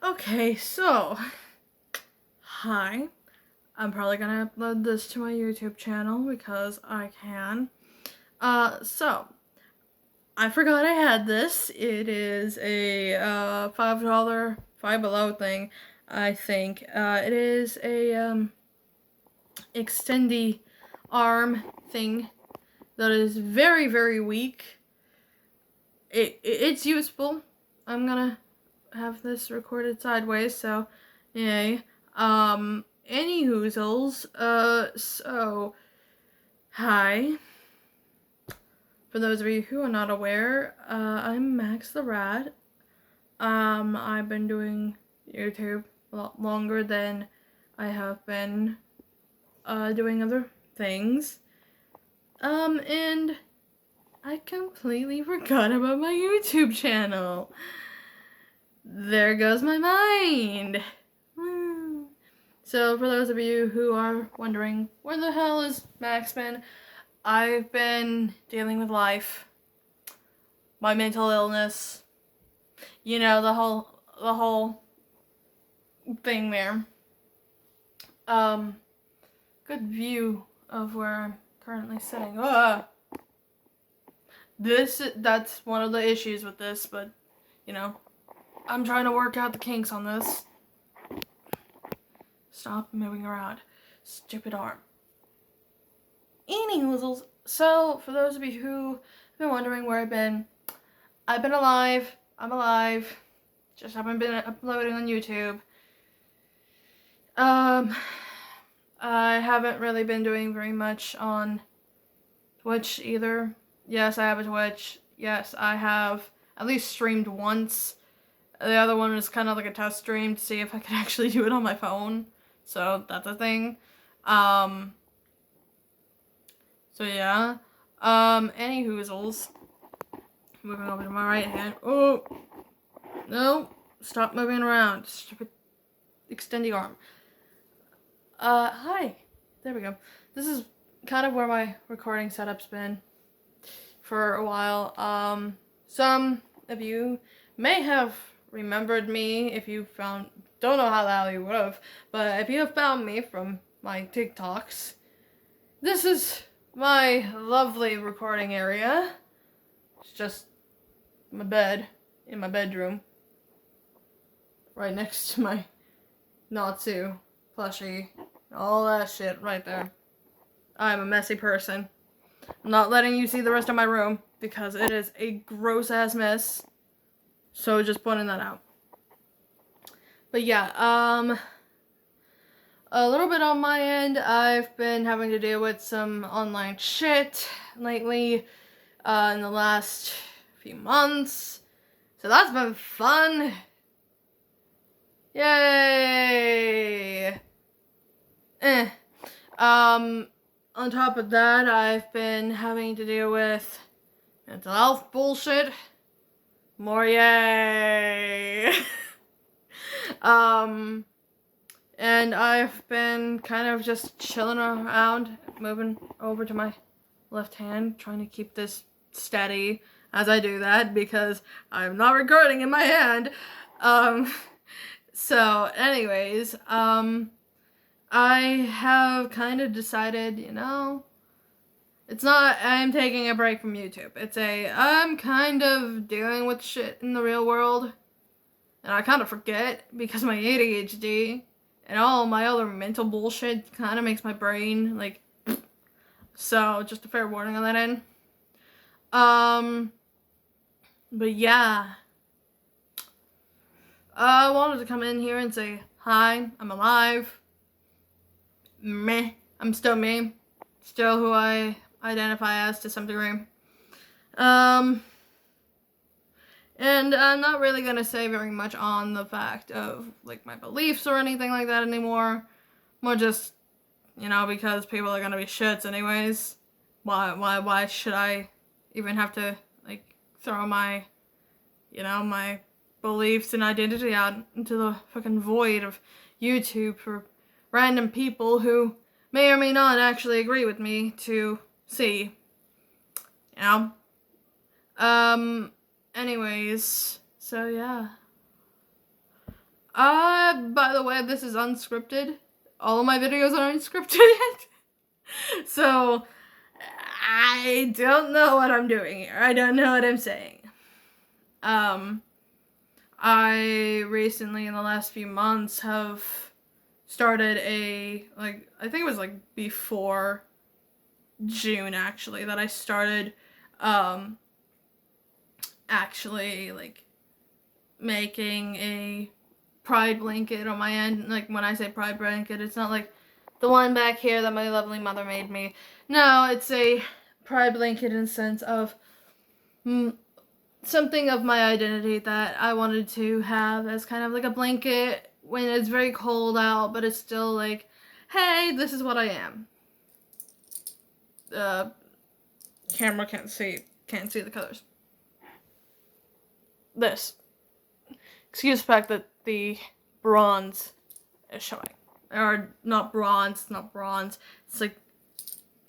Okay, so, hi. I'm probably gonna upload this to my YouTube channel because I can. So, I forgot I had this. It is a, $5 Five Below thing, I think. It is a, extendy arm thing that is very, very weak. It's useful. I'm gonna have this recorded sideways, so yay. Any hoozles, so, hi. For those of you who are not aware, I'm Max the Rat. I've been doing YouTube a lot longer than I have been, doing other things. And I completely forgot about my YouTube channel. There goes my mind. So for those of you who are wondering, where the hell is Max been? I've been dealing with life, my mental illness, you know, the whole thing there. Good view of where I'm currently sitting. That's one of the issues with this, but, you know, I'm trying to work out the kinks on this. Stop moving around. Stupid arm. Anyways, so for those of you who have been wondering where I've been alive. I'm alive. Just haven't been uploading on YouTube. I haven't really been doing very much on Twitch either. Yes, I have a Twitch. Yes, I have at least streamed once. The other one was kind of like a test stream to see if I could actually do it on my phone. So that's a thing. So yeah. Any hoozles. Moving over to my right hand. Oh! No! Stop moving around. Stupid extending arm. Hi. There we go. This is kind of where my recording setup's been for a while. Some of you may have remembered me if you don't know how the hell you would have, but if you have found me from my TikToks, this is my lovely recording area. It's just my bed in my bedroom, right next to my Natsu plushie, all that shit right there. I'm a messy person. I'm not letting you see the rest of my room because it is a gross ass mess. So just pointing that out. But yeah, a little bit on my end, I've been having to deal with some online shit lately, in the last few months. So that's been fun. Yay! On top of that, I've been having to deal with mental health bullshit. More yay! And I've been kind of just chilling around, moving over to my left hand, trying to keep this steady as I do that because I'm not recording in my hand. So anyways, I have kind of decided, you know, it's not I'm taking a break from YouTube. It's I'm kind of dealing with shit in the real world. And I kind of forget because my ADHD and all my other mental bullshit kind of makes my brain, like, so just a fair warning on that end. But yeah. I wanted to come in here and say, hi, I'm alive. Meh. I'm still me. Still who I identify as to some degree. And I'm not really gonna say very much on the fact of, like, my beliefs or anything like that anymore. More just, you know, because people are gonna be shits anyways. Why should I even have to, like, throw my, you know, my beliefs and identity out into the fucking void of YouTube for random people who may or may not actually agree with me to see, you know? Anyways, so yeah. By the way, this is unscripted. All of my videos are unscripted. So, I don't know what I'm doing here. I don't know what I'm saying. I recently, in the last few months, have started I think it was like before June actually, that I started, actually, like, making a pride blanket on my end. Like, when I say pride blanket, it's not like the one back here that my lovely mother made me. No, it's a pride blanket in the sense of something of my identity that I wanted to have as kind of like a blanket when it's very cold out, but it's still like, hey, this is what I am. Camera can't see the colors. This. Excuse the fact that the bronze is showing. Or not bronze, it's like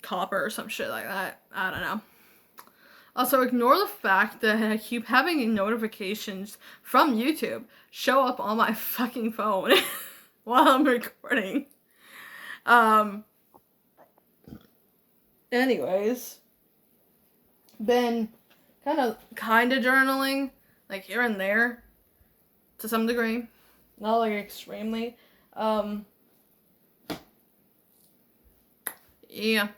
copper or some shit like that. I don't know. Also, ignore the fact that I keep having notifications from YouTube show up on my fucking phone while I'm recording. Anyways, been kind of journaling, like here and there, to some degree, not like extremely. Yeah.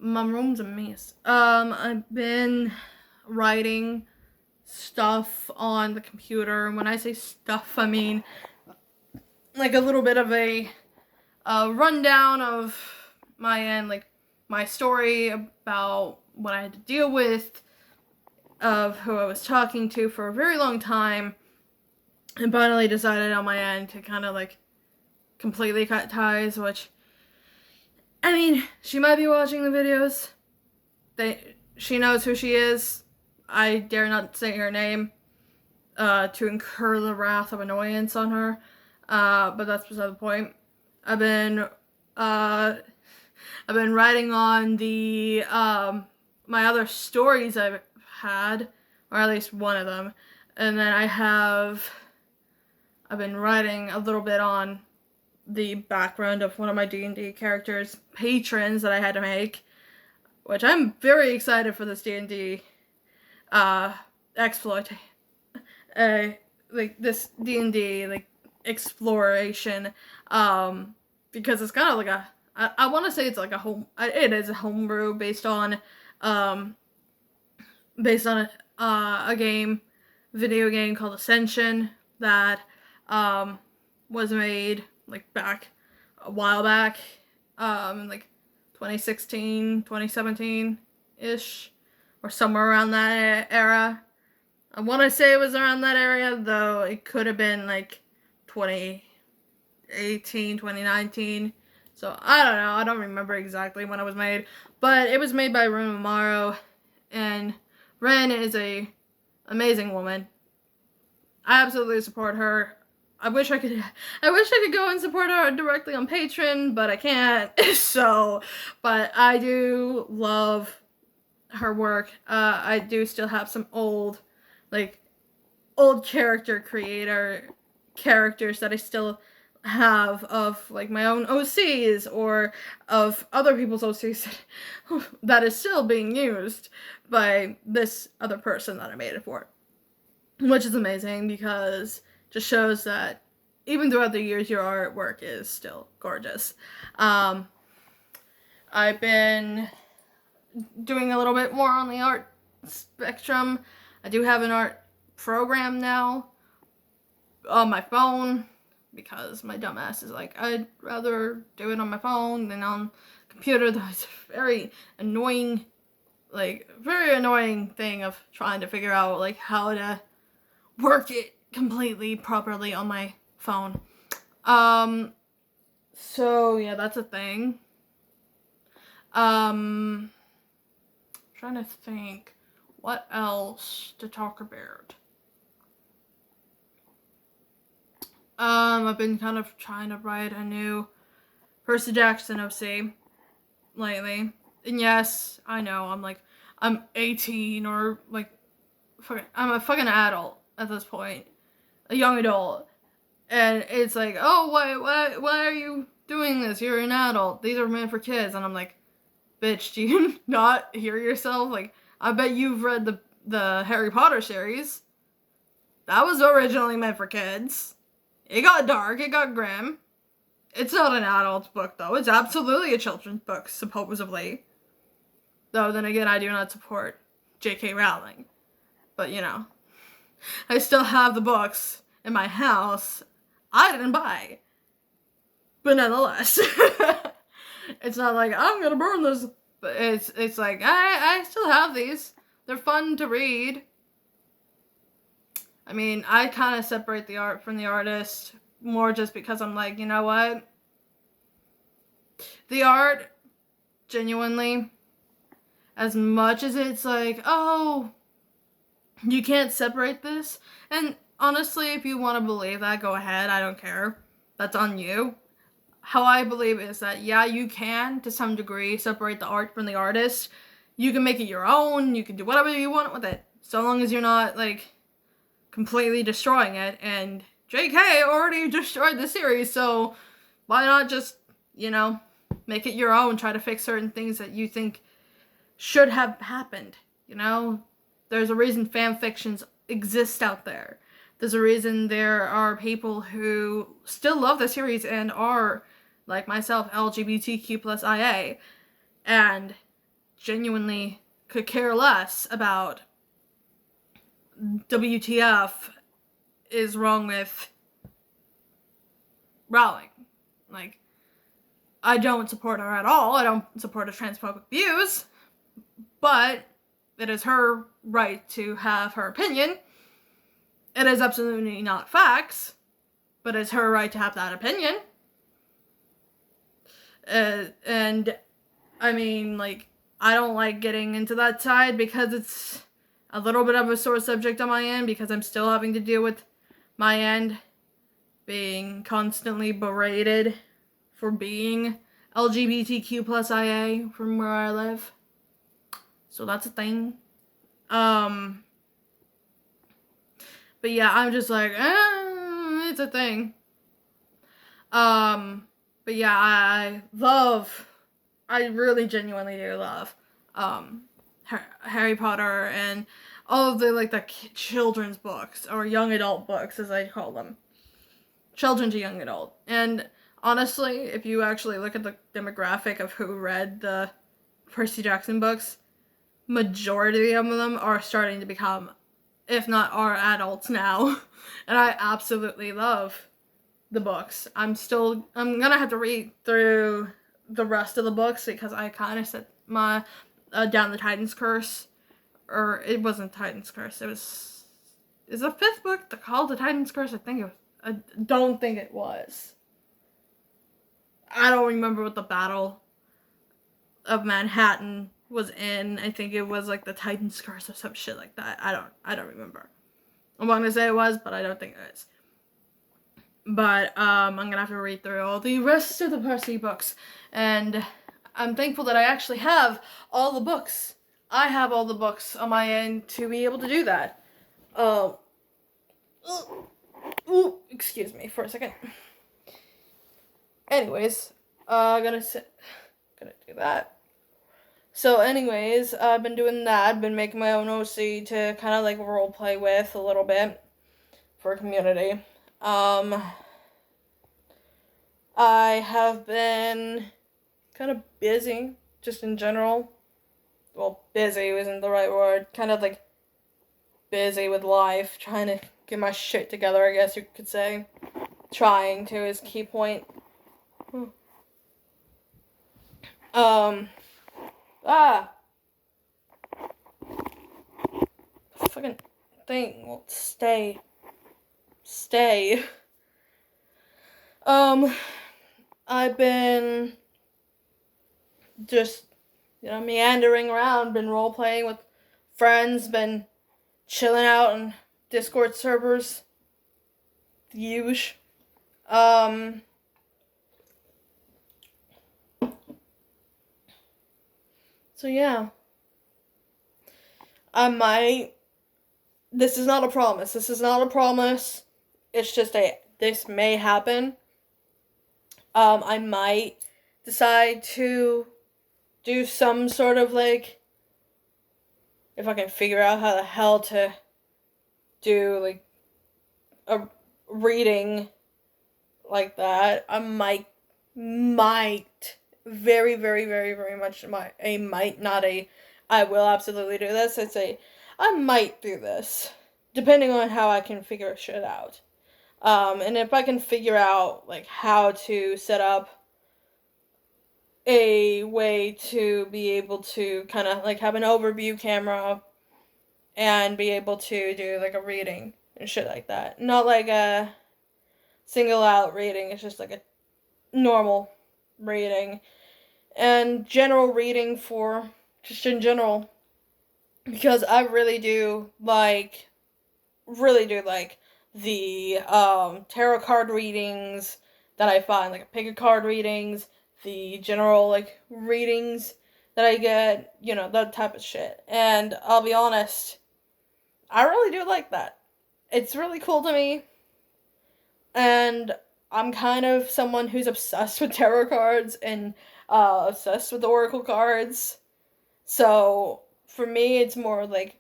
My room's a mess. I've been writing stuff on the computer, and when I say stuff, I mean like a little bit of a rundown of my end, like my story about what I had to deal with, of who I was talking to for a very long time, and finally decided on my end to kind of like completely cut ties, which, I mean, she might be watching the videos. She knows who she is. I dare not say her name, to incur the wrath of annoyance on her. But that's beside the point. I've been writing on the, my other stories I've had, or at least one of them. And then I've been writing a little bit on the background of one of my D&D characters' patrons that I had to make, which I'm very excited for this D&D exploit, like this D&D like exploration, because it's kind of like I want to say it's like it is a homebrew based on a video game called Ascension that was made like back a while back, like 2016, 2017-ish, or somewhere around that era. I want to say it was around that area, though it could have been like 2018, 2019. So I don't know. I don't remember exactly when it was made, but it was made by Ren Amaro, and Ren is a amazing woman. I absolutely support her. I wish I could go and support her directly on Patreon, but I can't. But I do love her work. I do still have some old character creator characters that I still have of like my own OCs or of other people's OCs that is still being used by this other person that I made it for, which is amazing because just shows that even throughout the years, your artwork is still gorgeous. I've been doing a little bit more on the art spectrum. I do have an art program now on my phone because my dumbass is like, I'd rather do it on my phone than on computer. That's a very annoying thing of trying to figure out like how to work it completely properly on my phone. So yeah, that's a thing. Trying to think what else to talk about. I've been kind of trying to write a new Percy Jackson OC lately. And yes, I know, I'm 18 or like, I'm a fucking adult at this point. a young adult. And it's like, oh, why are you doing this? You're an adult. These are meant for kids. And I'm like, bitch, do you not hear yourself? Like, I bet you've read the Harry Potter series. That was originally meant for kids. It got dark, it got grim. It's not an adult book, though. It's absolutely a children's book, supposedly. Though, then again, I do not support J.K. Rowling. But, you know, I still have the books in my house I didn't buy. But nonetheless, it's not like, I'm gonna burn this. But it's like, I still have these. They're fun to read. I mean, I kind of separate the art from the artist more just because I'm like, you know what? The art, genuinely, as much as it's like, oh, you can't separate this. And honestly, if you want to believe that, go ahead. I don't care. That's on you. How I believe is that, yeah, you can, to some degree, separate the art from the artist. You can make it your own. You can do whatever you want with it. So long as you're not, like, completely destroying it. And JK already destroyed the series, so why not just, you know, make it your own. Try to fix certain things that you think should have happened, you know? There's a reason fan fictions exist out there. There's a reason there are people who still love the series and are, like myself, LGBTQ plus IA, and genuinely could care less about WTF is wrong with Rowling. Like, I don't support her at all. I don't support her transphobic views, but it is her right to have her opinion. It is absolutely not facts, but it's her right to have that opinion. And I mean, like, I don't like getting into that side because it's a little bit of a sore subject on my end, because I'm still having to deal with my end being constantly berated for being LGBTQ plus IA from where I live. So that's a thing. But yeah, I'm just like, it's a thing. But yeah, I really genuinely do love, Harry Potter and all of the, like, the children's books, or young adult books, as I call them. Children to young adult. And honestly, if you actually look at the demographic of who read the Percy Jackson books, majority of them are starting to become, if not are, adults now. And I absolutely love the books. I'm gonna have to read through the rest of the books because I kind of set my Down the Titan's Curse, or it wasn't Titan's Curse. Is the 5th book called the Titan's Curse? I don't think it was. I don't remember what the Battle of Manhattan was in. I think it was like the Titan's Curse or some shit like that. I don't remember. I'm gonna say it was, but I don't think it is. But I'm gonna have to read through all the rest of the Percy books, and I'm thankful that I actually have all the books. I have all the books on my end to be able to do that. Excuse me for a second. Anyways, gonna do that. So anyways, I've been doing that. I've been making my own OC to kind of like role play with a little bit for a community. I have been kind of busy, just in general. Well, busy isn't the right word. Kind of like busy with life, trying to get my shit together, I guess you could say. Trying to is key point. Fucking thing won't stay. I've been just, meandering around, been role-playing with friends, been chilling out on Discord servers. The usual. So yeah. This is not a promise. It's just this may happen. I might decide to do some sort of like, if I can figure out how the hell to do like a reading like that, I might, very, very, very, very much a might, not a I will absolutely do this. It's a I might do this, depending on how I can figure shit out. And if I can figure out like how to set up a way to be able to kind of like have an overview camera and be able to do like a reading and shit like that. Not like a single out reading, it's just like a normal reading and general reading for just in general, because I really do like the tarot card readings that I find, like pick a card readings, the general like readings that I get, that type of shit. And I'll be honest, I really do like that. It's really cool to me. And I'm kind of someone who's obsessed with tarot cards and obsessed with oracle cards. So for me, it's more like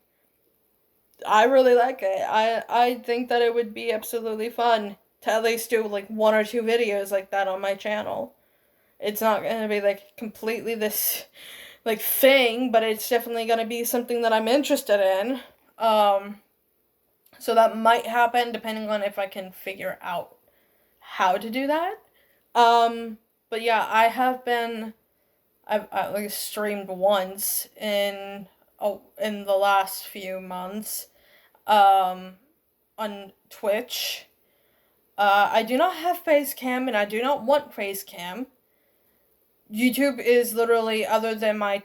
I really like it. I think that it would be absolutely fun to at least do like one or two videos like that on my channel. It's not gonna be like completely this like thing, but it's definitely gonna be something that I'm interested in. So that might happen depending on if I can figure out how to do that. But yeah, I've like streamed once in the last few months, um, on Twitch. I do not have face cam, and I do not want face cam. YouTube is literally, other than my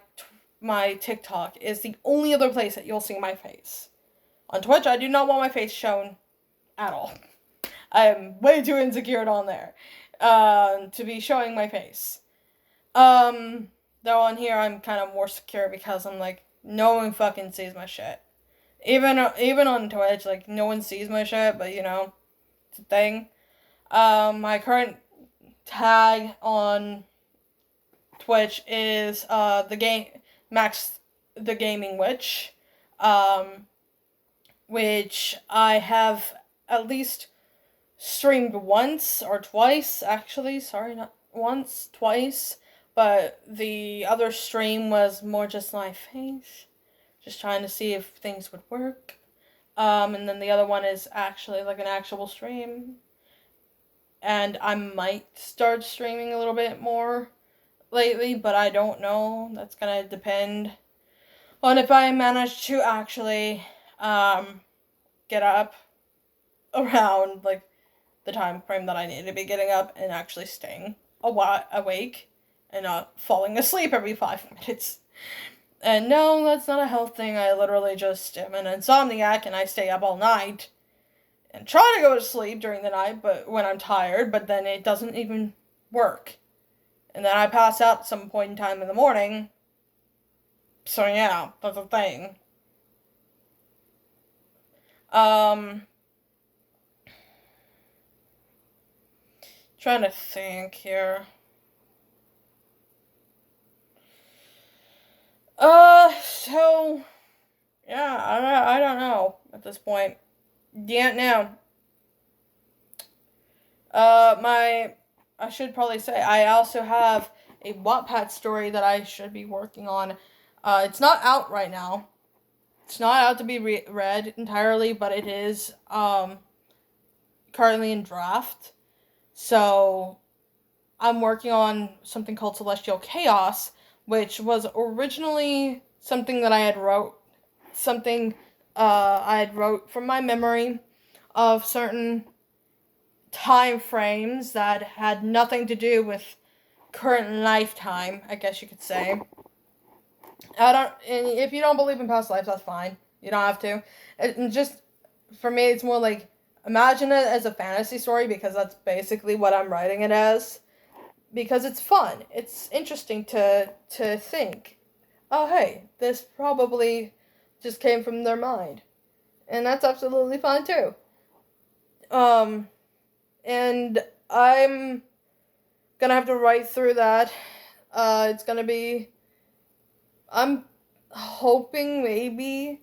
TikTok, is the only other place that you'll see my face. On Twitch, I do not want my face shown at all. I am way too insecure on there to be showing my face. Though on here I'm kind of more secure because I'm like, no one fucking sees my shit. Even on Twitch, like no one sees my shit, but it's a thing. My current tag on Twitch is the game Max the Gaming Witch, which I have at least streamed once or twice, actually. Sorry, not once, twice. But the other stream was more just my face, just trying to see if things would work. And then the other one is actually like an actual stream. And I might start streaming a little bit more lately, but I don't know. That's gonna depend on if I manage to actually get up around like the time frame that I need to be getting up and actually staying awake and not falling asleep every 5 minutes. And no, that's not a health thing. I literally just am an insomniac and I stay up all night and try to go to sleep during the night, but when I'm tired, but then it doesn't even work. And then I pass out at some point in time in the morning. So yeah, that's a thing. Trying to think here. So yeah, I don't know at this point. Yeah, now. I should probably say I also have a Wattpad story that I should be working on. It's not out right now. It's not out to be read entirely, but it is currently in draft. So I'm working on something called Celestial Chaos, which was originally something that I had wrote from my memory of certain time frames that had nothing to do with current lifetime, I guess you could say. If you don't believe in past lives, that's fine. You don't have to. Just, for me, it's more like, imagine it as a fantasy story, because that's basically what I'm writing it as. Because it's fun. It's interesting to think, oh hey, this probably just came from their mind. And that's absolutely fine too. And I'm gonna have to write through that. It's gonna be. I'm hoping maybe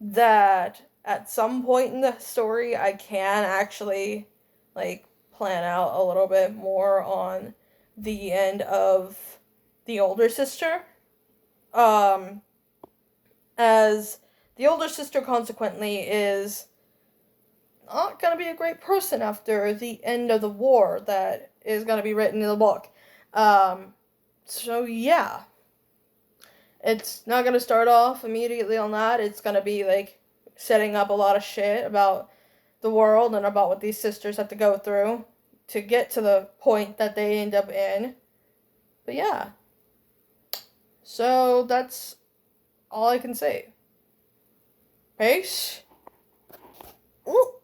that at some point in the story I can actually like plan out a little bit more on the end of the older sister. Um as the older sister consequently is not gonna be a great person after the end of the war that is gonna be written in the book. So yeah. It's not gonna start off immediately on that. It's gonna be like setting up a lot of shit about the world and about what these sisters have to go through to get to the point that they end up in. But yeah. So that's all I can say. Peace. Ooh.